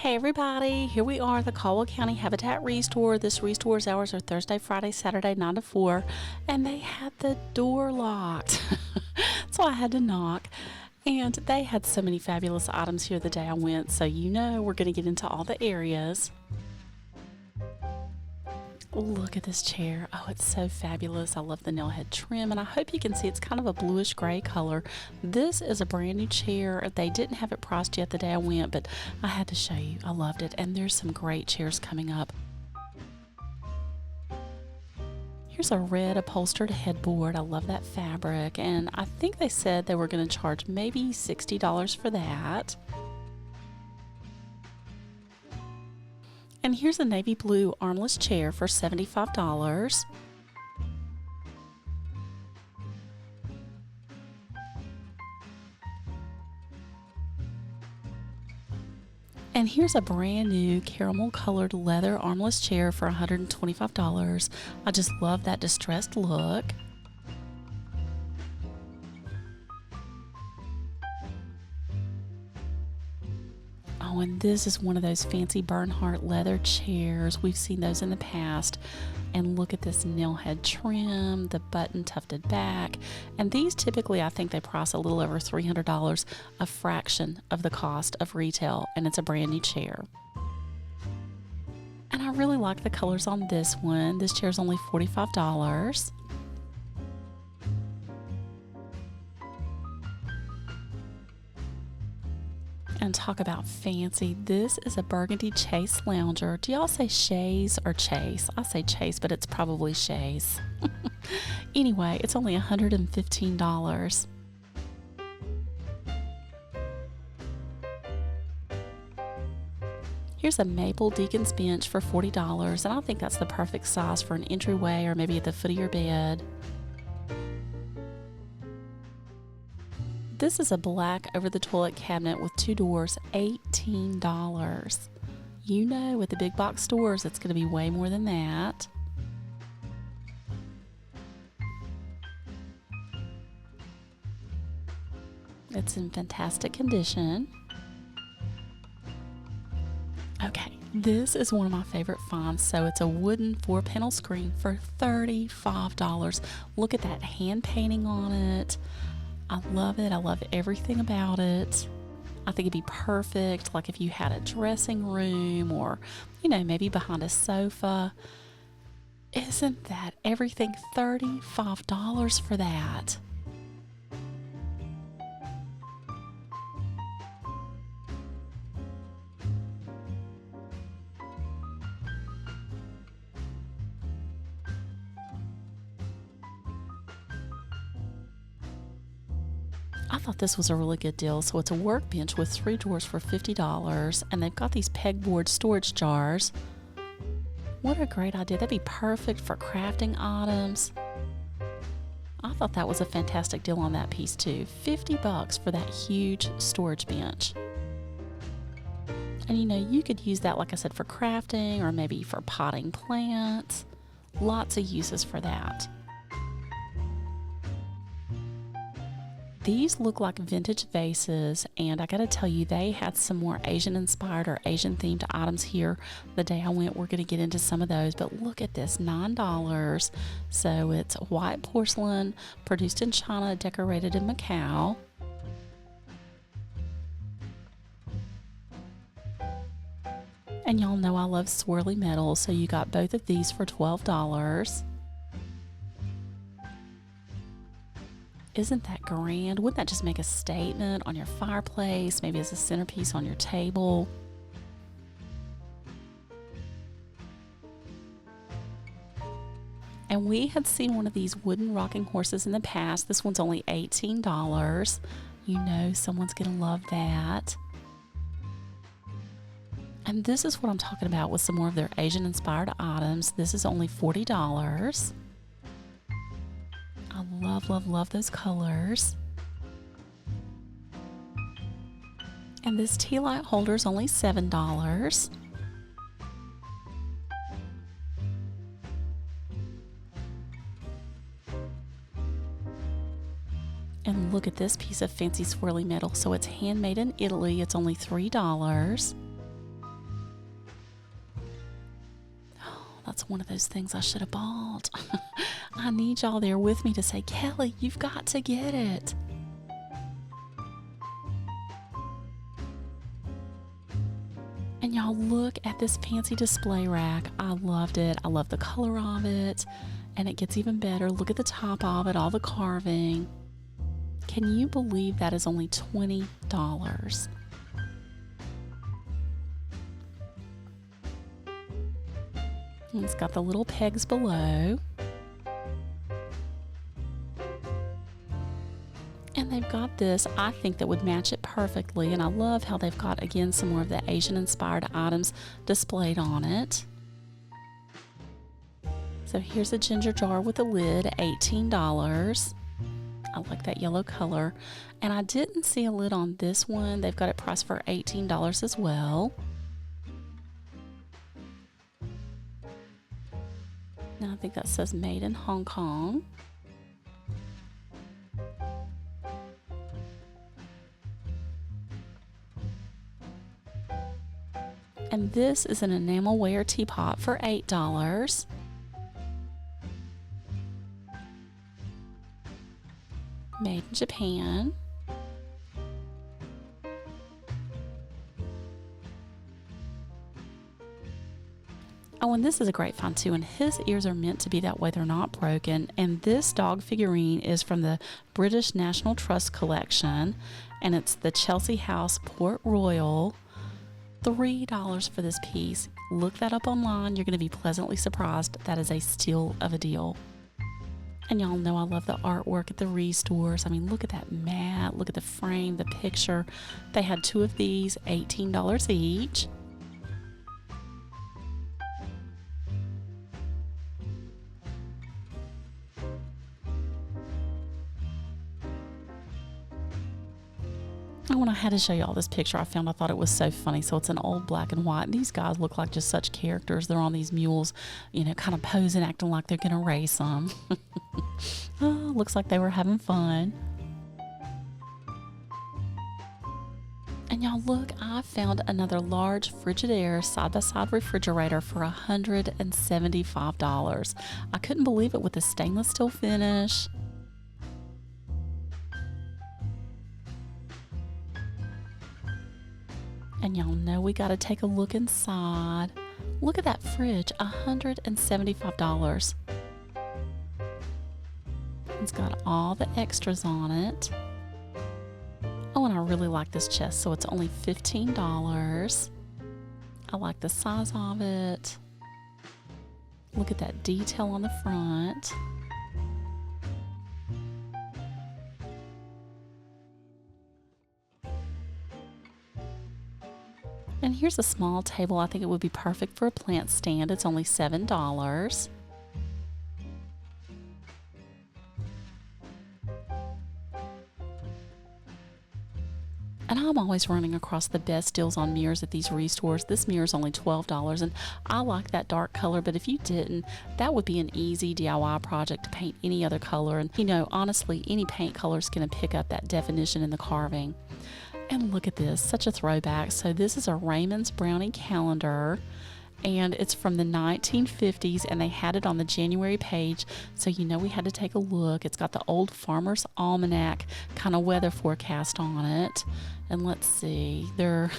Hey everybody, here we are at the Caldwell County Habitat Restore. This restore's hours are Thursday, Friday, Saturday, 9 to 4, and they had the door locked. So I had to knock, and they had so many fabulous items here the day I went, so you know we're going to get into all the areas. Look at this chair. Oh, it's so fabulous. I love the nail head trim, and I hope you can see it's kind of a bluish gray color. This is a brand new chair. They didn't have it priced yet the day I went, but I had to show you. I loved it, and there's some great chairs coming up. Here's a red upholstered headboard. I love that fabric, and I think they said they were going to charge maybe $60 for that. And here's a navy blue armless chair for $75. And here's a brand new caramel colored leather armless chair for $125. I just love that distressed look. Oh, and this is one of those fancy Bernhardt leather chairs. We've seen those in the past. And look at this nail head trim, the button tufted back. And these typically, I think they price a little over $300, a fraction of the cost of retail. And it's a brand new chair. And I really like the colors on this one. This chair is only $45. And talk about fancy. This is a burgundy chase lounger. Do y'all say chaise or chase? I say chase, but it's probably chaise. Anyway, it's only $115. Here's a maple deacon's bench for $40, and I think that's the perfect size for an entryway or maybe at the foot of your bed. This is a black over-the-toilet cabinet with 2 doors, $18. You know, with the big box stores, it's going to be way more than that. It's in fantastic condition. Okay, this is one of my favorite finds. So it's a wooden 4-panel screen for $35. Look at that hand painting on it. I love it. I love everything about it. I think it'd be perfect, like if you had a dressing room or, you know, maybe behind a sofa. Isn't that everything? $35 for that. I thought this was a really good deal. So it's a workbench with 3 drawers for $50, and they've got these pegboard storage jars. What a great idea. That'd be perfect for crafting items. I thought that was a fantastic deal on that piece too. $50 for that huge storage bench. And you know, you could use that, like I said, for crafting or maybe for potting plants. Lots of uses for that. These look like vintage vases, and I gotta tell you, they had some more Asian inspired or Asian themed items here the day I went. We're gonna get into some of those, but look at this, $9. So it's white porcelain, produced in China, decorated in Macau. And y'all know I love swirly metal, so you got both of these for $12. Isn't that grand? Wouldn't that just make a statement on your fireplace, maybe as a centerpiece on your table? And we had seen one of these wooden rocking horses in the past. This one's only $18. You know someone's gonna love that. And this is what I'm talking about with some more of their Asian inspired items. This is only $40. I love, love, love those colors. And this tea light holder is only $7. And look at this piece of fancy swirly metal. So it's handmade in Italy. It's only $3. that's one of those things I should have bought. I need y'all there with me to say, Kelly, you've got to get it. And y'all look at this fancy display rack. I loved it. I love the color of it. And it gets even better. Look at the top of it, all the carving. Can you believe that is only $20? And it's got the little pegs below. And they've got this, I think, that would match it perfectly. And I love how they've got, again, some more of the Asian-inspired items displayed on it. So here's a ginger jar with a lid, $18. I like that yellow color. And I didn't see a lid on this one. They've got it priced for $18 as well. Now I think that says made in Hong Kong. And this is an enamelware teapot for $8. Made in Japan. Oh, and this is a great find too, and his ears are meant to be that way. They're not broken. And this dog figurine is from the British National Trust collection, and it's the Chelsea House Port Royal. $3 for this piece. Look that up online. You're going to be pleasantly surprised. That is a steal of a deal. And y'all know I love the artwork at the restores. I mean, look at that mat. Look at the frame, the picture. They had 2 of these, $18 each. Oh, and I had to show you all this picture I found. I thought it was so funny. So it's an old black and white. These guys look like just such characters. They're on these mules, you know, kind of posing, acting like they're going to race them. Oh, looks like they were having fun. And y'all look, I found another large Frigidaire side-by-side refrigerator for $175. I couldn't believe it with the stainless steel finish. And y'all know we got to take a look inside. Look at that fridge, $175. It's got all the extras on it. Oh, and I really like this chest, so it's only $15. I like the size of it. Look at that detail on the front. And here's a small table. I think it would be perfect for a plant stand. It's only $7. And I'm always running across the best deals on mirrors at these restores. This mirror is only $12, and I like that dark color, but if you didn't, that would be an easy DIY project to paint any other color. And you know, honestly, any paint color is going to pick up that definition in the carving. And look at this, such a throwback. So this is a Raymond's Brownie calendar, and it's from the 1950s, and they had it on the January page, so you know we had to take a look. It's got the old Farmer's Almanac kind of weather forecast on it. And let's see, I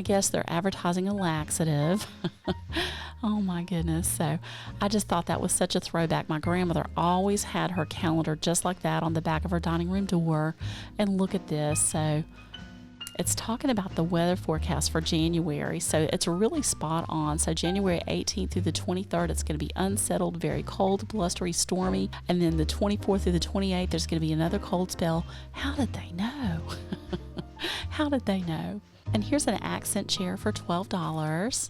guess they're advertising a laxative. Oh my goodness. So I just thought that was such a throwback. My grandmother always had her calendar just like that on the back of her dining room door. And look at this. So it's talking about the weather forecast for January, so it's really spot on. So January 18th through the 23rd, it's going to be unsettled, very cold, blustery, stormy. And then the 24th through the 28th, there's going to be another cold spell. How did they know? How did they know? And here's an accent chair for $12.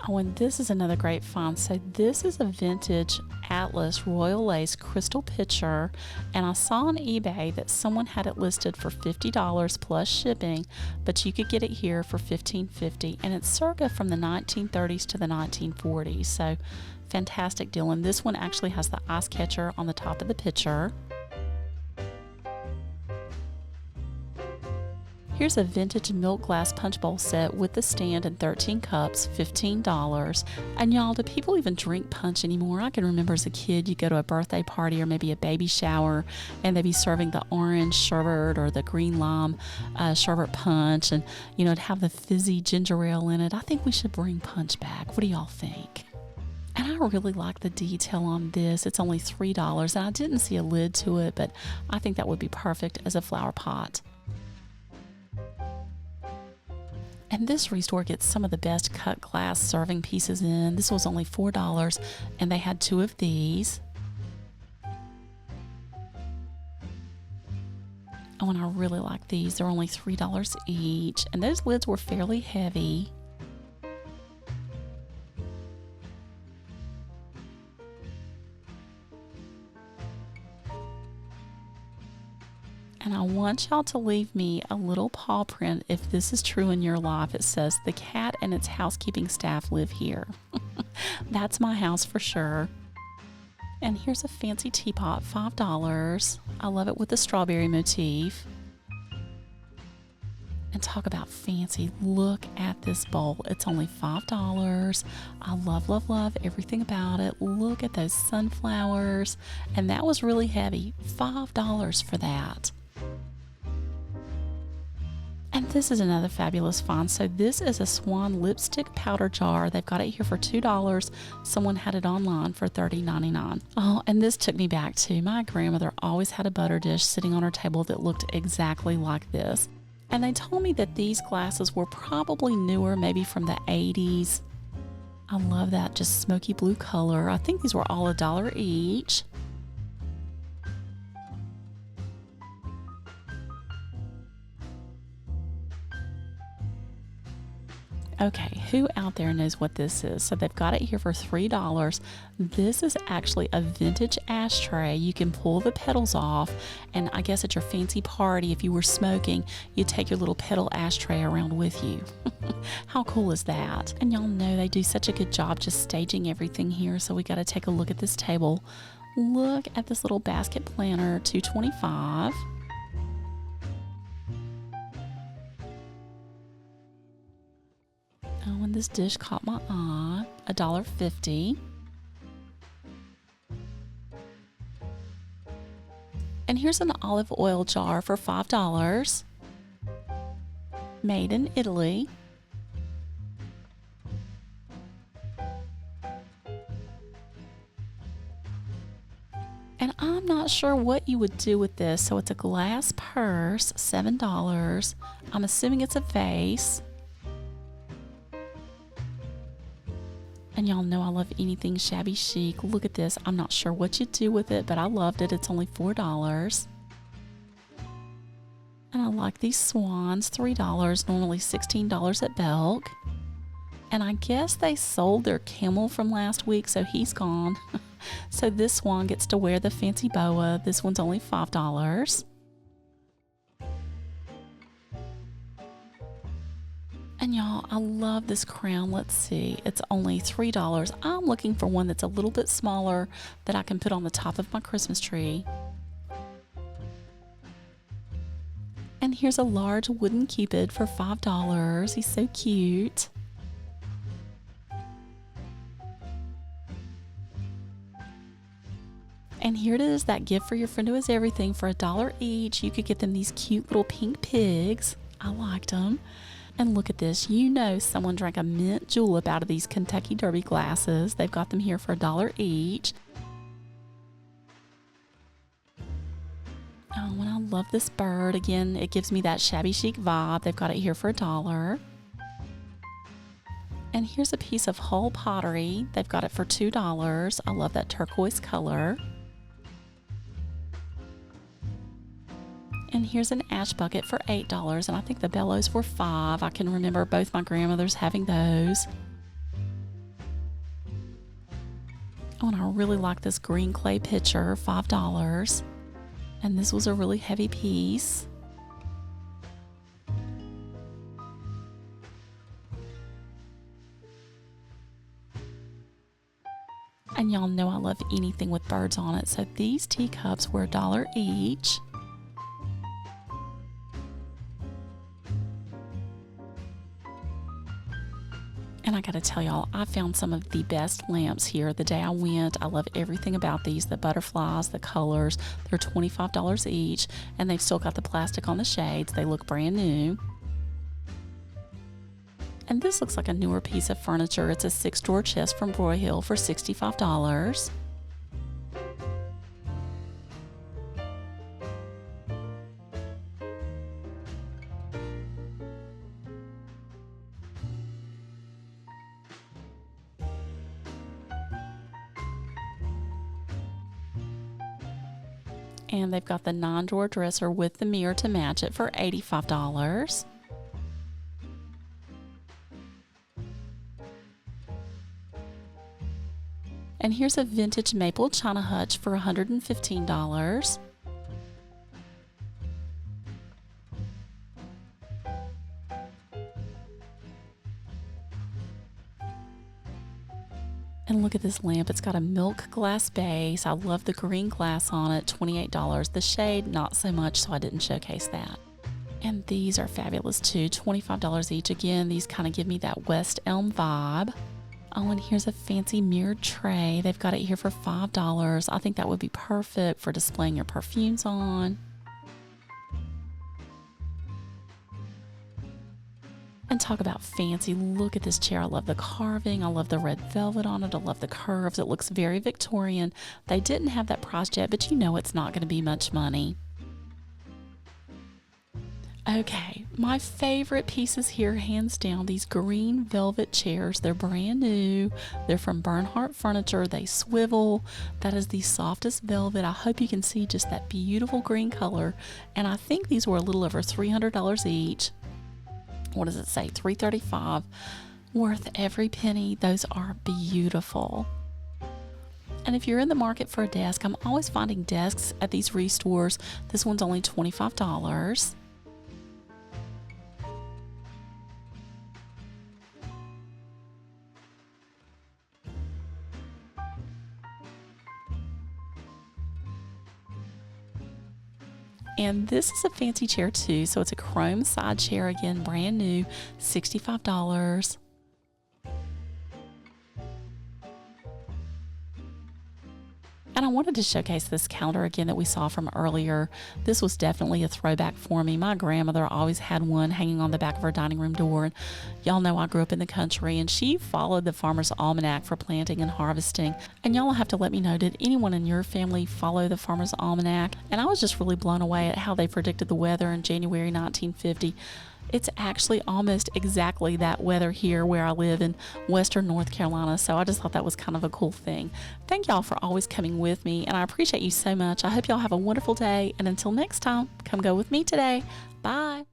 Oh, and this is another great find. So this is a vintage Atlas Royal Lace crystal pitcher, and I saw on eBay that someone had it listed for $50 plus shipping, but you could get it here for $15.50, and it's circa from the 1930s to the 1940s. So fantastic deal. And this one actually has the ice catcher on the top of the pitcher. Here's a vintage milk glass punch bowl set with the stand and 13 cups, $15. And y'all, do people even drink punch anymore? I can remember as a kid, you go to a birthday party or maybe a baby shower, and they'd be serving the orange sherbet or the green lime sherbet punch, and it'd have the fizzy ginger ale in it. I think we should bring punch back. What do y'all think? And I really like the detail on this. It's only $3, and I didn't see a lid to it, but I think that would be perfect as a flower pot. And this restore gets some of the best cut glass serving pieces in. This was only $4, and they had 2 of these. Oh, and I really like these. They're only $3 each, and those lids were fairly heavy. And I want y'all to leave me a little paw print if this is true in your life. It says, the cat and its housekeeping staff live here. That's my house for sure. And here's a fancy teapot, $5. I love it with the strawberry motif. And talk about fancy. Look at this bowl. It's only $5. I love, love, love everything about it. Look at those sunflowers. And that was really heavy. $5 for that. And this is another fabulous find. So this is a Swan lipstick powder jar. They've got it here for $2. Someone had it online for $30.99. Oh, and this took me back to my grandmother always had a butter dish sitting on her table that looked exactly like this. And they told me that these glasses were probably newer, maybe from the 80s. I love that just smoky blue color. I think these were all $1 each. Okay, who out there knows what this is? So they've got it here for $3. This is actually a vintage ashtray. You can pull the petals off, and I guess at your fancy party, if you were smoking, you'd take your little petal ashtray around with you. How cool is that? And y'all know they do such a good job just staging everything here, so we got to take a look at this table. Look at this little basket planner, $2.25. Oh, and this dish caught my eye, $1.50. And here's an olive oil jar for $5. Made in Italy. And I'm not sure what you would do with this. So it's a glass purse, $7. I'm assuming it's a vase. And y'all know I love anything shabby chic. Look at this. I'm not sure what you do with it, but I loved it. It's only $4. And I like these swans, $3, normally $16 at Belk. And I guess they sold their camel from last week, so he's gone. So this swan gets to wear the fancy boa. This one's only $5. And y'all, I love this crown. Let's see, it's only $3. I'm looking for one that's a little bit smaller that I can put on the top of my Christmas tree. And here's a large wooden cupid for $5. He's so cute. And here it is, that gift for your friend who has everything for $1 each. You could get them these cute little pink pigs. I liked them. And look at this. You know someone drank a mint julep out of these Kentucky Derby glasses. They've got them here for $1 each. Oh, and I love this bird. Again, it gives me that shabby chic vibe. They've got it here for $1. And here's a piece of Hull pottery. They've got it for $2. I love that turquoise color. And here's an ash bucket for $8, and I think the bellows were $5. I can remember both my grandmothers having those. Oh, and I really like this green clay pitcher, $5. And this was a really heavy piece. y'all know I love anything with birds on it. So these teacups were $1 each. And I gotta tell y'all, I found some of the best lamps here the day I went. I love everything about these, the butterflies, the colors. They're $25 each, and they've still got the plastic on the shades. They look brand new. And this looks like a newer piece of furniture. It's a 6-drawer chest from Broyhill for $65. And they've got the 9-drawer dresser with the mirror to match it for $85. And here's a vintage maple china hutch for $115. And look at this lamp. It's got a milk glass base. I love the green glass on it, $28. The shade, not so much, so I didn't showcase that. And these are fabulous too, $25 each. Again, these kind of give me that West Elm vibe. Oh, and here's a fancy mirrored tray. They've got it here for $5. I think that would be perfect for displaying your perfumes on. And talk about fancy. Look at this chair. I love the carving. I love the red velvet on it. I love the curves. It looks very Victorian. They didn't have that price yet, but you know it's not going to be much money. Okay, my favorite pieces here, hands down, these green velvet chairs. They're brand new. They're from Bernhardt Furniture. They swivel. That is the softest velvet. I hope you can see just that beautiful green color. And I think these were a little over $300 each. What does it say? $335. Worth every penny. Those are beautiful. And if you're in the market for a desk, I'm always finding desks at these restores. This one's only $25. And this is a fancy chair too. So it's a chrome side chair, again, brand new, $65. And I wanted to showcase this calendar again that we saw from earlier. This was definitely a throwback for me. My grandmother always had one hanging on the back of her dining room door. And y'all know I grew up in the country, and she followed the Farmer's Almanac for planting and harvesting. And y'all will have to let me know, did anyone in your family follow the Farmer's Almanac? And I was just really blown away at how they predicted the weather in January 1950. It's actually almost exactly that weather here where I live in Western North Carolina. So I just thought that was kind of a cool thing. Thank y'all for always coming with me, and I appreciate you so much. I hope y'all have a wonderful day. And until next time, come go with me today. Bye.